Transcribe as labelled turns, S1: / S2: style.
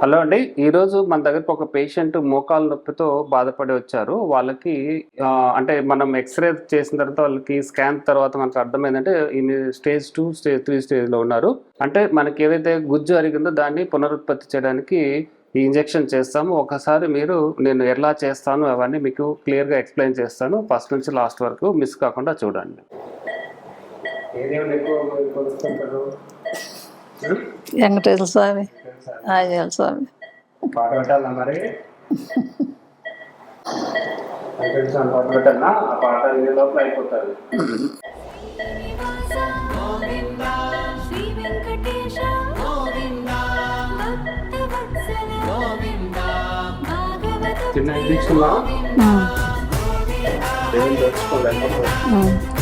S1: Hello అండి. ఈరోజు మన దగ్గరకు ఒక పేషెంట్ మోకాలు నొప్పితో బాధపడి వచ్చారు. వాళ్ళకి అంటే మనం ఎక్స్‌రే చేసిన తర్వాత వాళ్ళకి స్కాన్ తర్వాత మనకు అర్థమైందంటే ఈమె స్టేజ్ 2, స్టేజ్ 3 స్టేజ్‌లో ఉన్నారు. అంటే మనకి ఏదైతే గుజ్జు అరిగిందో దాన్ని పునరుత్పత్తి చేయడానికి ఈ ఇంజెక్షన్ చేస్తాము. ఒకసారి నేను ఎలా చేస్తాను అవన్నీ మీకు క్లియర్‌గా ఎక్స్‌ప్లెయిన్ చేస్తాను. ఫస్ట్ నుంచి లాస్ట్ వరకు మిస్ కాకుండా చూడండి. ఏదేమైనా ఎక్కువ కొలుస్తుంటారు?
S2: వెంకటేశ్వర స్వామి, ఆంజనేయ స్వామి.
S1: పాట పెట్టాలా మరి? వెంకటేశ్వర పాట పెట్టాలా? ఆ పాట వినే లోపల అయిపోతుంది. చిన్న ఇంజక్షన్లా దేవుని తెచ్చుకోలేదు.